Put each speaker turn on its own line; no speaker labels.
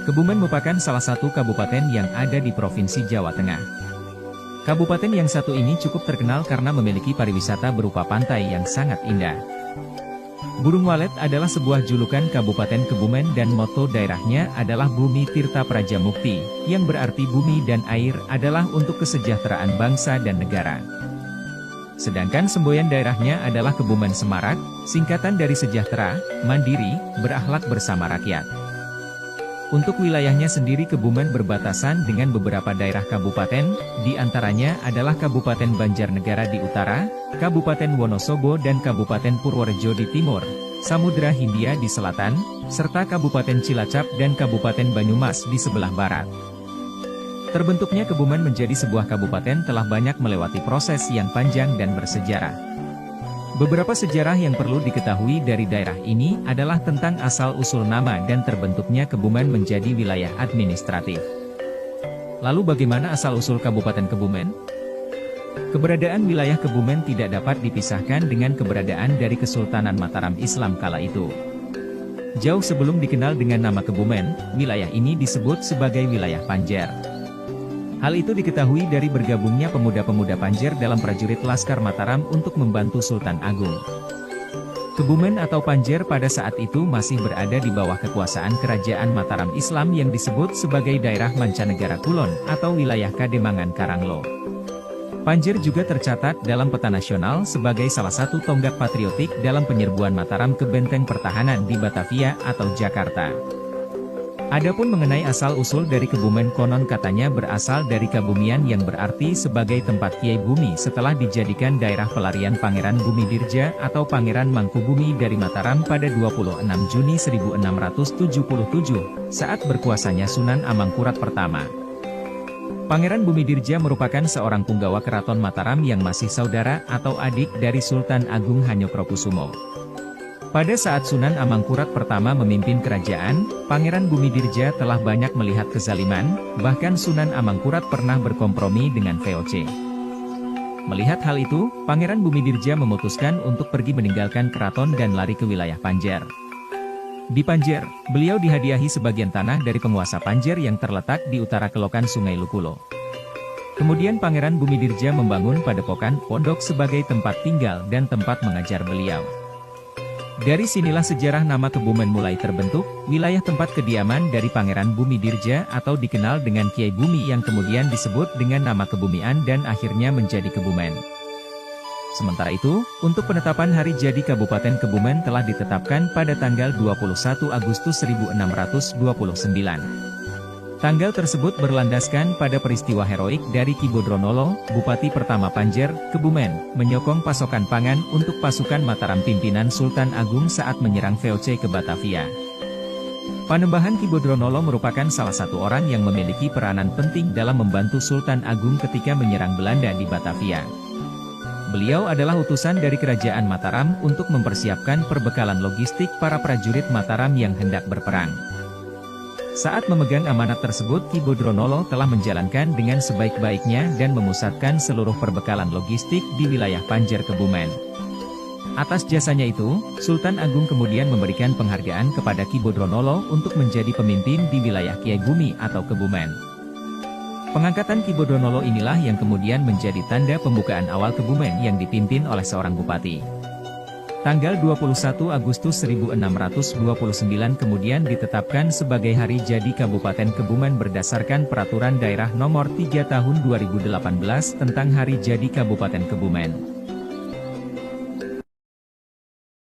Kebumen merupakan salah satu kabupaten yang ada di Provinsi Jawa Tengah. Kabupaten yang satu ini cukup terkenal karena memiliki pariwisata berupa pantai yang sangat indah. Burung Walet adalah sebuah julukan Kabupaten Kebumen dan moto daerahnya adalah Bumi Tirta Praja Mukti, yang berarti bumi dan air adalah untuk kesejahteraan bangsa dan negara. Sedangkan semboyan daerahnya adalah Kebumen Semarak, singkatan dari sejahtera, mandiri, berakhlak bersama rakyat. Untuk wilayahnya sendiri Kebumen berbatasan dengan beberapa daerah kabupaten, di antaranya adalah Kabupaten Banjarnegara di utara, Kabupaten Wonosobo dan Kabupaten Purworejo di timur, Samudra Hindia di selatan, serta Kabupaten Cilacap dan Kabupaten Banyumas di sebelah barat. Terbentuknya Kebumen menjadi sebuah kabupaten telah banyak melewati proses yang panjang dan bersejarah. Beberapa sejarah yang perlu diketahui dari daerah ini adalah tentang asal-usul nama dan terbentuknya Kebumen menjadi wilayah administratif. Lalu bagaimana asal-usul Kabupaten Kebumen? Keberadaan wilayah Kebumen tidak dapat dipisahkan dengan keberadaan dari Kesultanan Mataram Islam kala itu. Jauh sebelum dikenal dengan nama Kebumen, wilayah ini disebut sebagai wilayah Panjer. Hal itu diketahui dari bergabungnya pemuda-pemuda Panjer dalam prajurit Laskar Mataram untuk membantu Sultan Agung. Kebumen atau Panjer pada saat itu masih berada di bawah kekuasaan Kerajaan Mataram Islam yang disebut sebagai daerah Mancanegara Kulon atau wilayah Kademangan Karanglo. Panjer juga tercatat dalam peta nasional sebagai salah satu tonggak patriotik dalam penyerbuan Mataram ke benteng pertahanan di Batavia atau Jakarta. Adapun mengenai asal-usul dari Kebumen konon katanya berasal dari Kabumian yang berarti sebagai tempat Kiai Bumi setelah dijadikan daerah pelarian Pangeran Bumidirja atau Pangeran Mangkubumi dari Mataram pada 26 Juni 1677, saat berkuasanya Sunan Amangkurat pertama. Pangeran Bumidirja merupakan seorang punggawa keraton Mataram yang masih saudara atau adik dari Sultan Agung Hanyokrokusumo. Pada saat Sunan Amangkurat pertama memimpin kerajaan, Pangeran Bumidirja telah banyak melihat kezaliman, bahkan Sunan Amangkurat pernah berkompromi dengan VOC. Melihat hal itu, Pangeran Bumidirja memutuskan untuk pergi meninggalkan keraton dan lari ke wilayah Panjer. Di Panjer, beliau dihadiahi sebagian tanah dari penguasa Panjer yang terletak di utara kelokan Sungai Lukulo. Kemudian Pangeran Bumidirja membangun padepokan pondok sebagai tempat tinggal dan tempat mengajar beliau. Dari sinilah sejarah nama Kebumen mulai terbentuk, wilayah tempat kediaman dari Pangeran Bumidirja atau dikenal dengan Kiai Bumi yang kemudian disebut dengan nama Kebumian dan akhirnya menjadi Kebumen. Sementara itu, untuk penetapan hari jadi Kabupaten Kebumen telah ditetapkan pada tanggal 21 Agustus 1629. Tanggal tersebut berlandaskan pada peristiwa heroik dari Ki Bodronolo, Bupati pertama Panjer, Kebumen, menyokong pasokan pangan untuk pasukan Mataram pimpinan Sultan Agung saat menyerang VOC ke Batavia. Panembahan Ki Bodronolo merupakan salah satu orang yang memiliki peranan penting dalam membantu Sultan Agung ketika menyerang Belanda di Batavia. Beliau adalah utusan dari Kerajaan Mataram untuk mempersiapkan perbekalan logistik para prajurit Mataram yang hendak berperang. Saat memegang amanat tersebut Ki Bodronolo telah menjalankan dengan sebaik-baiknya dan memusatkan seluruh perbekalan logistik di wilayah Panjer Kebumen. Atas jasanya itu, Sultan Agung kemudian memberikan penghargaan kepada Ki Bodronolo untuk menjadi pemimpin di wilayah Kiai Bumi atau Kebumen. Pengangkatan Ki Bodronolo inilah yang kemudian menjadi tanda pembukaan awal Kebumen yang dipimpin oleh seorang bupati. Tanggal 21 Agustus 1629 kemudian ditetapkan sebagai hari jadi Kabupaten Kebumen berdasarkan Peraturan Daerah Nomor 3 Tahun 2018 tentang Hari Jadi Kabupaten Kebumen.